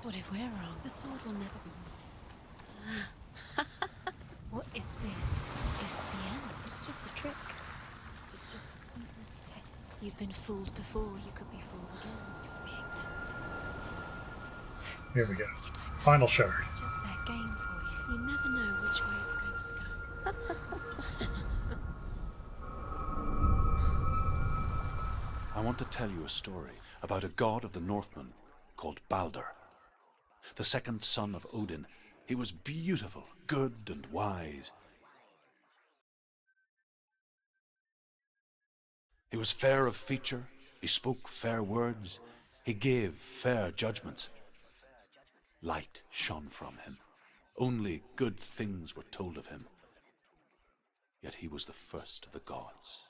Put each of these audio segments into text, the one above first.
What if we're wrong? The sword will never be yours. What if this is the end? It's just a trick. It's just a pointless test. You've been fooled before. You could be fooled again. You're being tested. Here we go. Final shard. It's just their game for you. You never know which way it's going to go. I want to tell you a story about a god of the Northmen called Baldr. The second son of Odin. He was beautiful, good, and wise. He was fair of feature, he spoke fair words, he gave fair judgments. Light shone from him. Only good things were told of him. Yet he was the first of the gods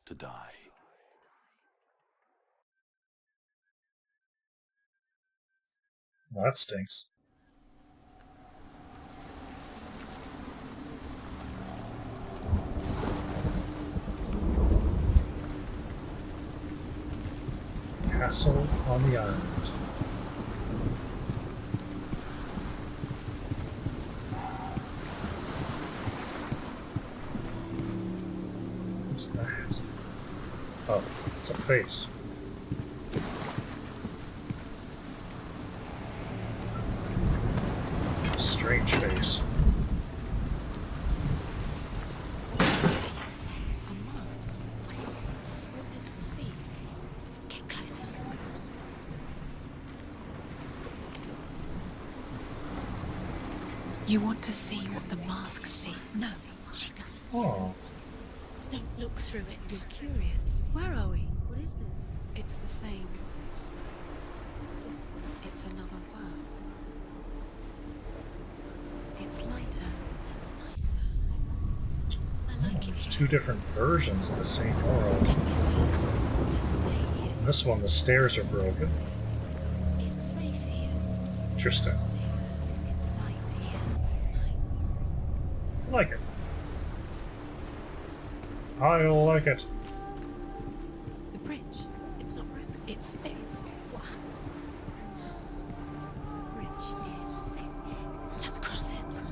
to die. Well, that stinks. Castle on the island. What's that? Oh, it's a face. Strange face. What is it? What does it see? Get closer. You want to see what the mask sees? No, she doesn't. Oh. Don't look through it. We're curious. Where are we? What is this? It's the same. It's another world. It's lighter. It's nicer. I like it. It's two different versions of the same world. Can we stay? Let's stay here. In this one, the stairs are broken. It's safe here. Interesting. It's light here. It's nice. I like it. I like it. The bridge. It's not broken. It's fixed. What? Bridge is fixed. Let's cross it.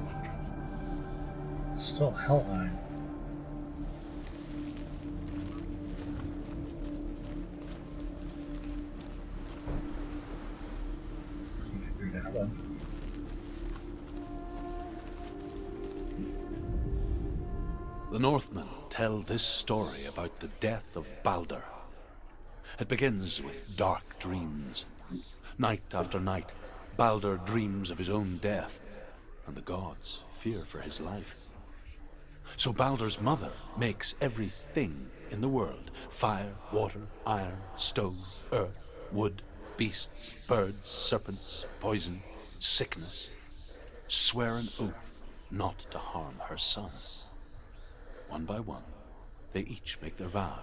It's still Helheim. Can't get through that one. The Northmen tell this story about the death of Baldr. It begins with dark dreams. Night after night, Baldr dreams of his own death, and the gods fear for his life. So Baldr's mother makes everything in the world: fire, water, iron, stone, earth, wood, beasts, birds, serpents, poison, sickness. Swear an oath not to harm her son. One by one, they each make their vow.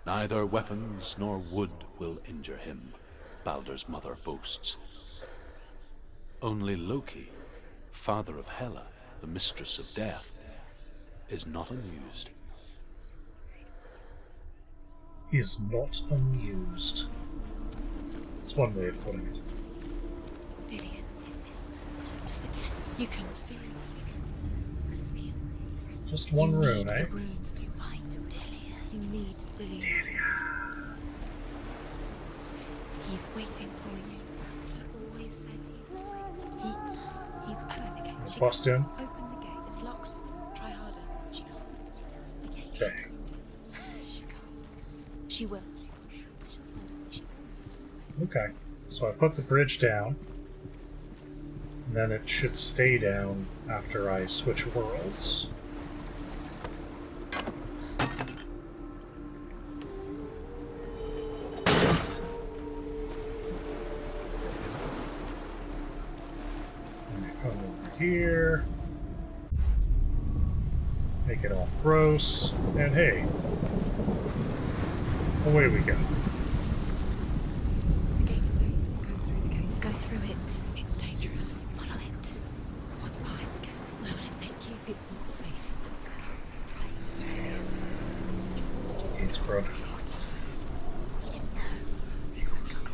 Neither weapons nor wood will injure him, Baldr's mother boasts. Only Loki, father of Hela, the mistress of death, is not amused. He is not amused. That's one way of putting it. Dillion, is it? Don't forget. You can feel it. Just one rune, eh? The runes to find Dillion. You need Dillion. He's waiting for you. He always said he would. He's open the gate. Bust in. Open the gate. It's locked. Try harder. She can't. The gate. Dang. She can't. She will. She'll find a way. She will. Okay. So I put the bridge down. And then it should stay down after I switch worlds. Come over here. Make it all gross. And hey, away we go. The gate is open. Go through the gate. Go through it. It's dangerous. Follow it. What's behind the gate? Where will it take you? It's not safe. Gate's broken.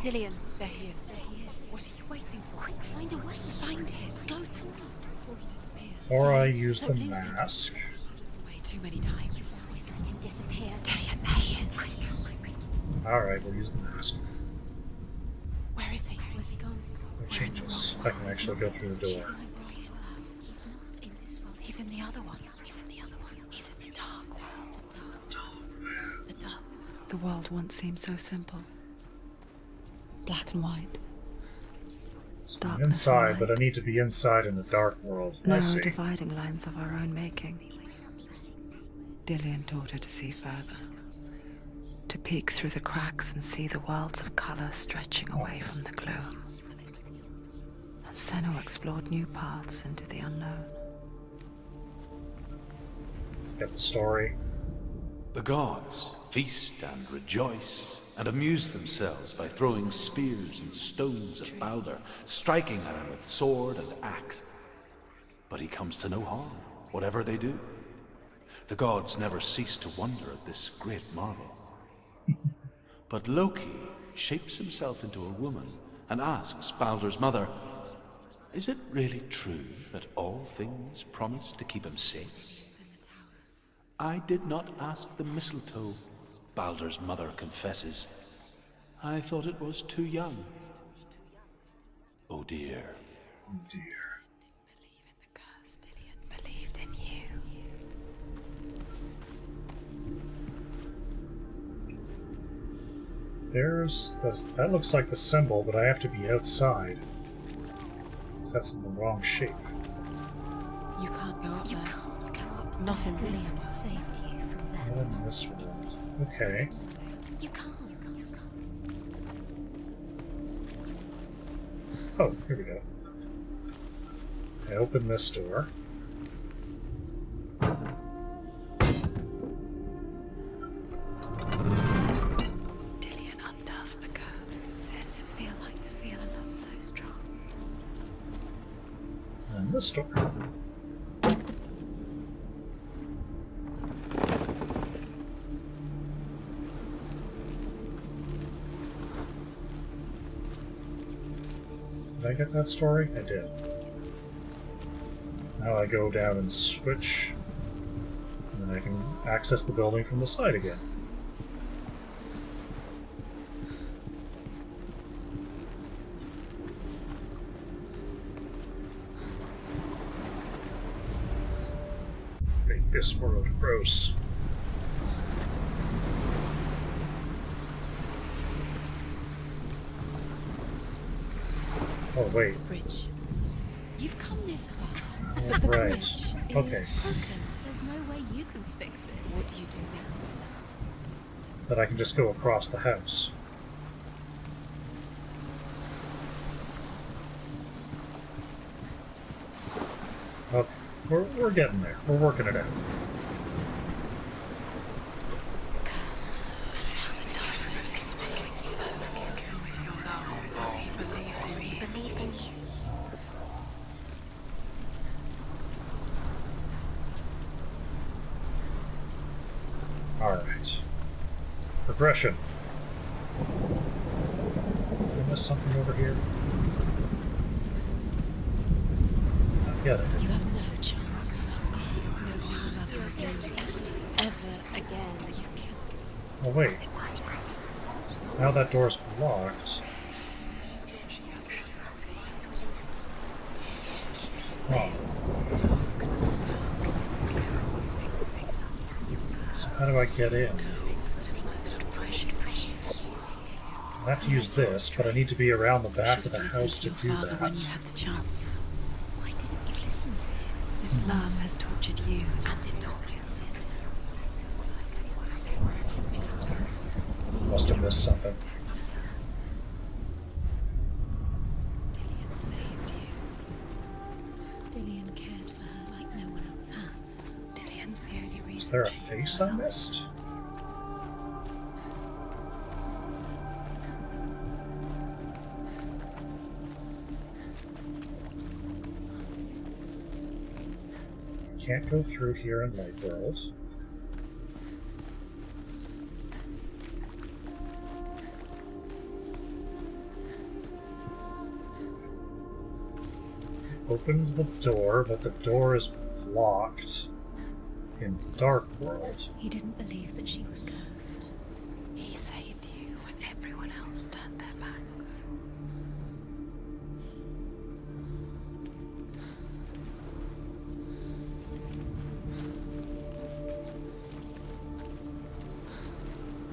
Dillion, there he is. There he is. What are you waiting for? Quick, find a way. Find him. Go through. Before he disappears. Or I use the Don't lose him. mask. Way too many times. Always let him disappear. Dillion, there he is. Quick. Alright, we'll use the mask. Where is he? Where's he gone? It changes. I can actually go through the She's door. like to be in love. He's not in this world. He's in the other one. He's in the other one. He's in the dark world. The dark. The dark. The world once seemed so simple. Black and white. So I'm Darkness inside, and but I light. need to be inside in the dark world. I Narrow see. dividing lines of our own making. Dillion taught her to see further. To peek through the cracks and see the worlds of color stretching away from the gloom. And Senua explored new paths into the unknown. Let's get the story. The gods feast and rejoice and amuse themselves by throwing spears and stones at Baldr, striking at him with sword and axe. But he comes to no harm, whatever they do. The gods never cease to wonder at this great marvel. But Loki shapes himself into a woman and asks Baldr's mother, "Is it really true that all things promise to keep him safe?" "I did not ask the mistletoe," Baldr's mother confesses. "I thought it was too young." Oh dear. Oh dear. Believe in the curse, Dillion believed in you. There's the, that looks like the symbol, but I have to be outside. 'Cause that's in the wrong shape. You can't go up You there. can't go up. Not in this Dillion one. saved you from them. Not in this world. Okay. You can't. Oh, here we go. I open this door. Dillion undoes the curse. What does it feel like to feel a love so strong? And this door. Did I get that story? I did. Now I go down and switch, and then I can access the building from the side again. Make this world gross. Oh wait. Bridge. You've come this far. Oh, But the right. bridge Okay. is broken. There's no way you can fix it. What do you do now, sir? That I can just go across the house. Okay, we're getting there. We're working it out. Curse. The darkness is swallowing you both. Believed in you. Alright. Progression. Did I miss something over here? Not yet, I did. You have no chance for love. Nobody will love you again. Ever again. Oh wait. Now that door's blocked. Oh. So how do I get in? I have to use this, but I need to be around the back of the house to do Father when you that. had the chance. Why didn't you listen to him? This love has tortured you. And it tortures him. Must have missed something. Dillion saved you. Dillion cared for her like no one else has. Dillion's the only reason. Is there a she's face I alive. missed? Can't go through here in Light World. opened the door, but the door is blocked in Dark World. He didn't believe that she was cursed. He saved you when everyone else turned their backs.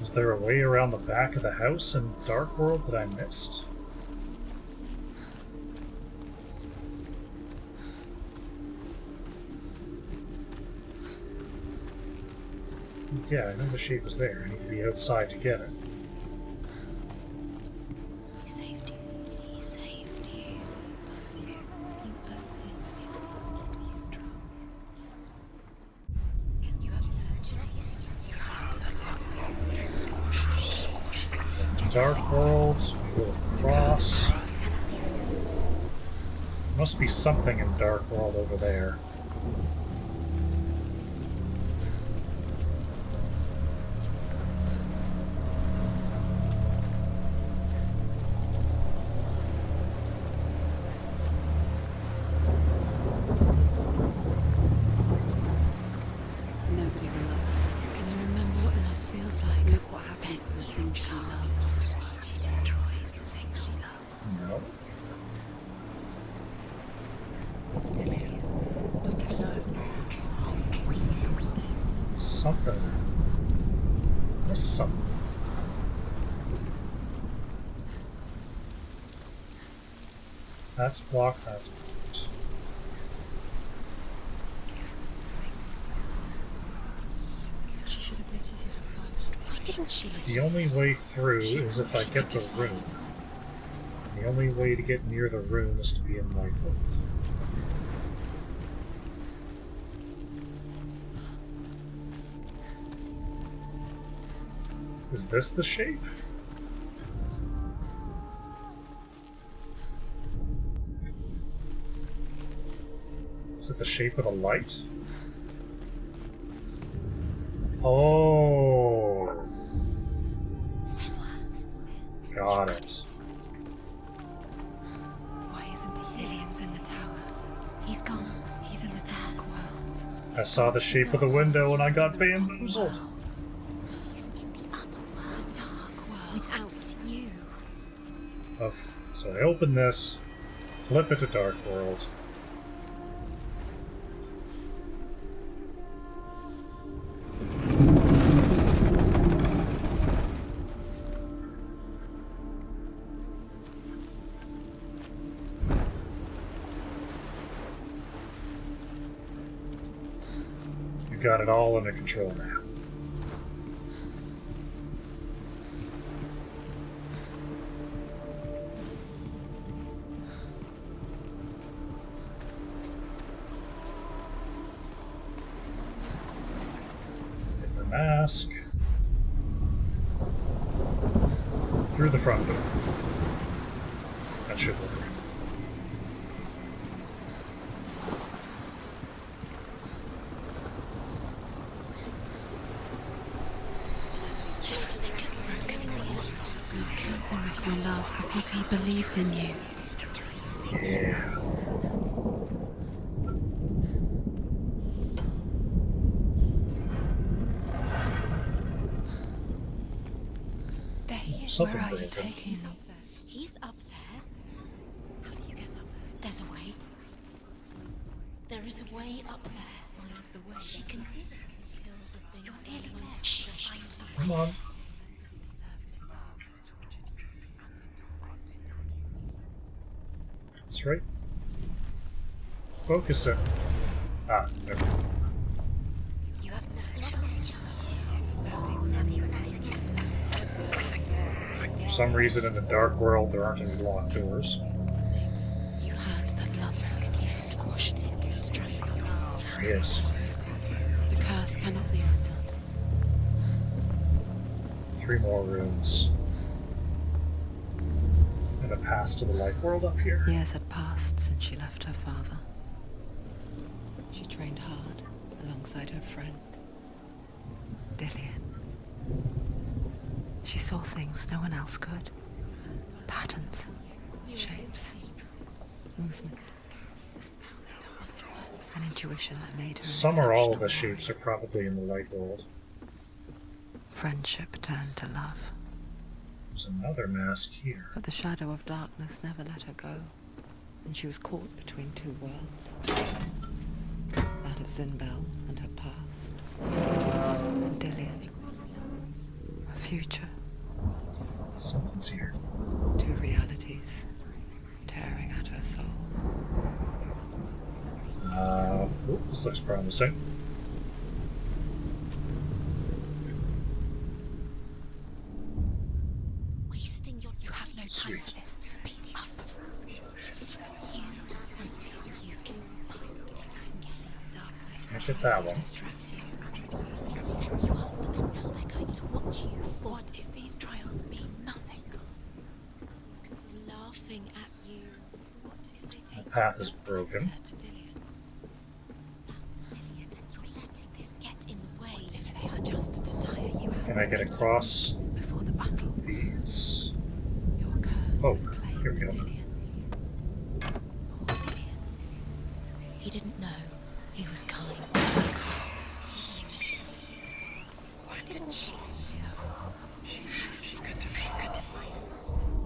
Was there a way around the back of the house in Dark World that I missed? Yeah, I know the shape was there. I need to be outside to get it. He saved you. He saved you. That's you. You owe him. It's what keeps you strong. You have Dark World, we will cross. There must be something in Dark World over there. Nobody will love her. Can you remember what love feels like? Look what happens to the thing she loves. She destroys the thing she loves. No. Something. There's something. That's blocked, that's blocked. She should have listened to her. Why didn't she listen? The only way through is if I get the room. The only way to get near the room is to be in Lightwood. Is this the shape? Is it the shape of the light? Oh, Senua. got it. Why isn't he? Dillian's in the tower. He's gone. He's in the dark world. I saw the shape of the window and I got bamboozled. He's in the other world. Dark world. Without you. Okay, so I open this, flip it to Dark World. You got it all under control now. Hit the mask. Through the front door. That should work. Everything gets broken in the end. You killed him with your love because he believed in you. Yeah. There he is. Something Where are you broken. taking me? He's up there. How do you get up there? There's a way. There is a way up there. Find the way. She can do it. You're nearly there. She'll find the way. Come on. That's right. Focus it. Ah, there. You have no For some reason in the Dark World there aren't any locked doors. You had that loved her. You squashed it, strangled it. There he is. The curse cannot be undone. 3 more rooms. And a pass to the Light World up here. Years had passed since she left her father. She trained hard alongside her friend, Dillian. She saw things no one else could. Patterns, shapes, movement. An intuition that made her Some or all of the exceptional shapes are probably in the light world. warrior. Friendship turned to love, There's another mask here. but the shadow of darkness never let her go, and she was caught between two worlds. That of Zinbel and her past. And Dillian, her future. Something's here. Two realities tearing at her soul. This looks promising. Wasting your time. You have no time Sweet. for this. Speed up. Look at that one. Distract you. They'll set you up, and now they're going to watch you. What if these trials mean nothing? It's laughing at you. What if they take The path is broken. closer to Dillian? That's Dillian, and you're letting this get in the way. What if they are just to tire you out? Can I get across Before the battle, these? your curse Oh, is claimed here we go. Dillian. Poor Dillian. He didn't know. He was kind.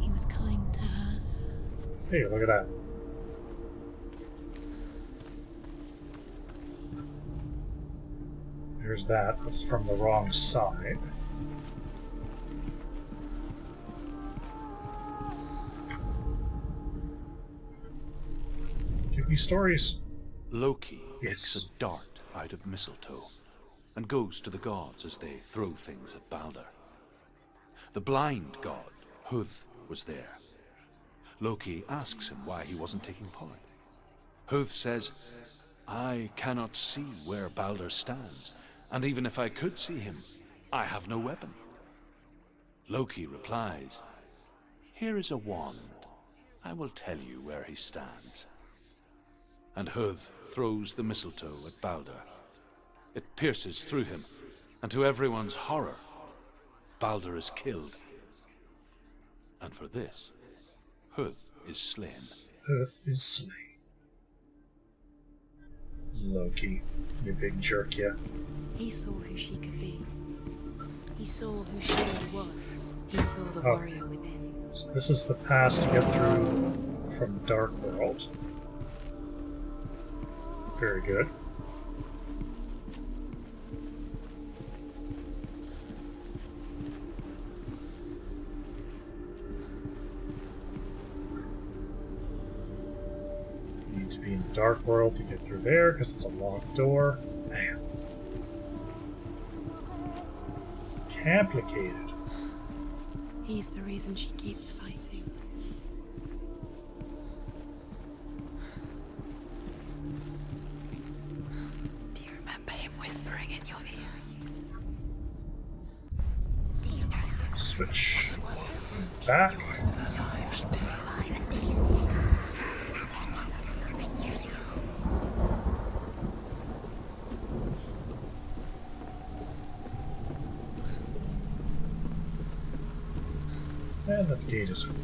He was kind to her. Hey, look at that. There's that. That's from the wrong side. Give me stories. Loki Yes. makes a dart out of mistletoe and goes to the gods as they throw things at Baldr. The blind god, Huth, was there. Loki asks him why he wasn't taking part. Huth says, "I cannot see where Baldr stands, and even if I could see him, I have no weapon." Loki replies, "Here is a wand. I will tell you where he stands." And Huth throws the mistletoe at Baldr. It pierces through him, and to everyone's horror, Baldr is killed. And for this, Huth is slain. Earth is slain. Loki, you big jerk, yeah. He saw who she could be. He saw who she really was. He saw the Oh. warrior within. So this is the pass to get through from Dark World. Very good. Need to be in Dark World to get through there because it's a locked door. Man. Complicated. He's the reason she keeps fighting. Do you remember him whispering in your ear? Switch back. And the gate is open.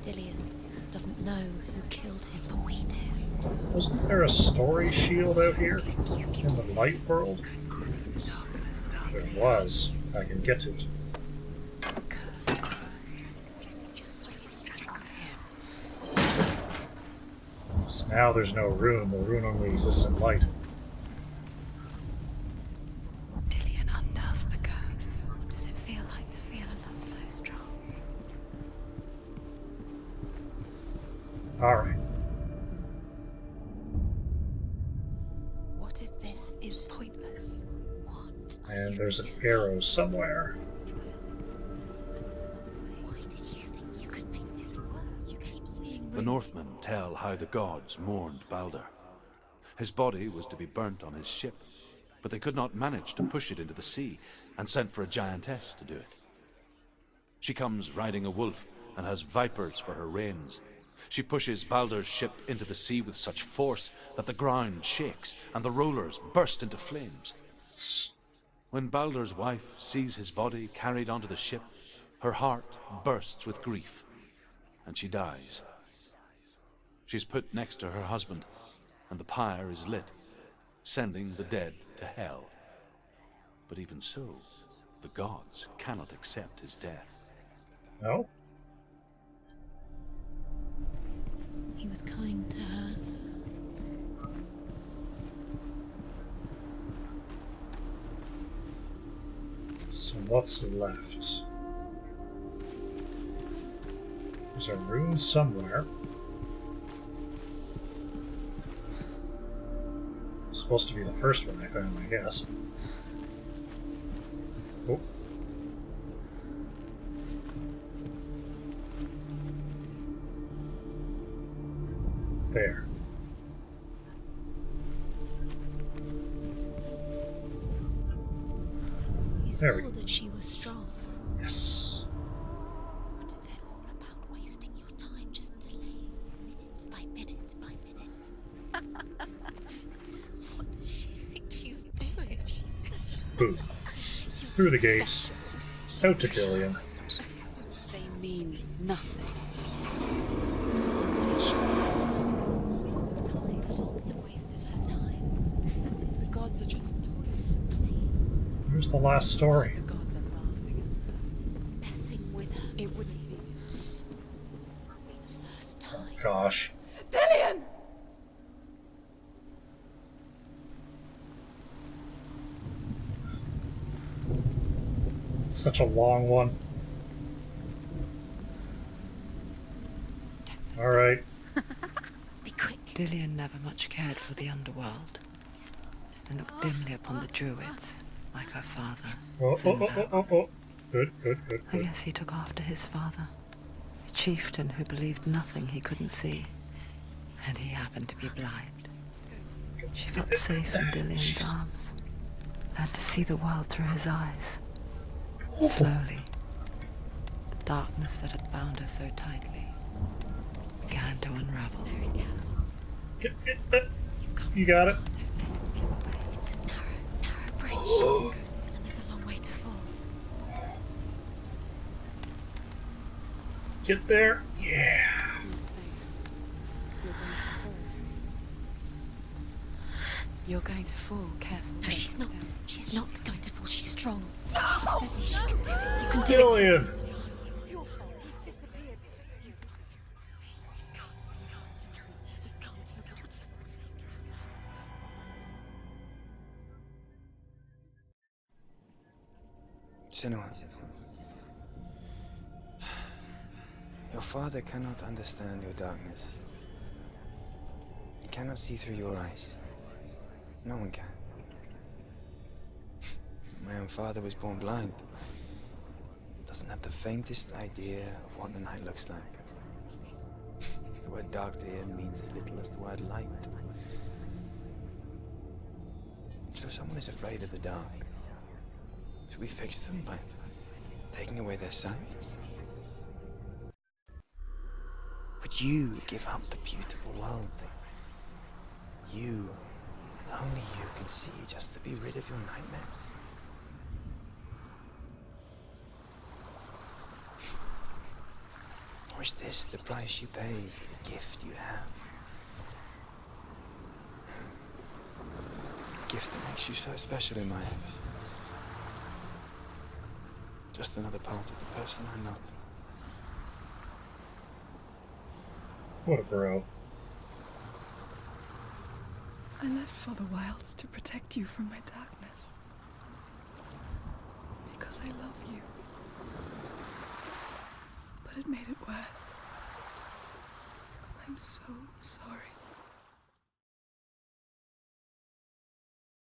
Dillian doesn't know who killed him, but we do. Wasn't there a story shield out here in the light world? There was. I can get to it. So now there's no rune. The rune only exists in light. Dillian undoes the curse. What does it feel like to feel a love so strong? Alright. What if this is pointless? What? And there's an arrow somewhere. Why did you think you could make this work? You keep seeing The Northmen tell how the gods mourned Baldr. His body was to be burnt on his ship, but they could not manage to push it into the sea, and sent for a giantess to do it. She comes riding a wolf and has vipers for her reins. She pushes Baldr's ship into the sea with such force that the ground shakes and the rollers burst into flames. When Baldr's wife sees his body carried onto the ship, her heart bursts with grief. and she dies. She's put next to her husband, and the pyre is lit, sending the dead to hell. But even so, the gods cannot accept his death. No? He was kind to her. So what's left? There's a rune somewhere. It's supposed to be the first one I found, I guess. Oh. There. He There we saw go. that she was strong. Yes. What if they're all about wasting your time, just delaying minute by minute by minute? What does she think she's doing? Boom. Through the gate. Out to Dillian. They mean nothing. The gods are just Here's the last story. the gods are laughing at them. Messing with her. It wouldn't be. First time. Gosh. Dillian! Such a long one. Alright. Be quick. Dillian never much cared for the underworld, and looked dimly upon the druids, like her father. Oh. Good. I guess he took after his father, a chieftain who believed nothing he couldn't see, and he happened to be blind. She felt safe in Dillian's arms, learned to see the world through his eyes. Slowly, the darkness that had bound her so tightly began to unravel. Very careful. You got it. It's a narrow bridge. And there's a long way to fall. Get there. Yeah. You're going to fall. Careful. No, she's not. She's not going to fall. She's strong. She's steady. She can do it. You can do it. Dillian. It's your fault. He's disappeared. You've lost him to the sea. He's gone. You've lost him to the He's gone to the water. He's drowned. Senua, your father cannot understand your darkness. He cannot see through your eyes. No one can. My own father was born blind. Doesn't have the faintest idea of what the night looks like. The word dark to him means as little as the word light. So if someone is afraid of the dark, should we fix them by taking away their sight? Would you give up the beautiful world that you, and only you, can see just to be rid of your nightmares? Or is this the price you pay for the gift you have? A gift that makes you so special in my eyes. Just another part of the person I love. What a bro. I left for the wilds to protect you from my darkness. Because I love you. But it made it worse. I'm so sorry.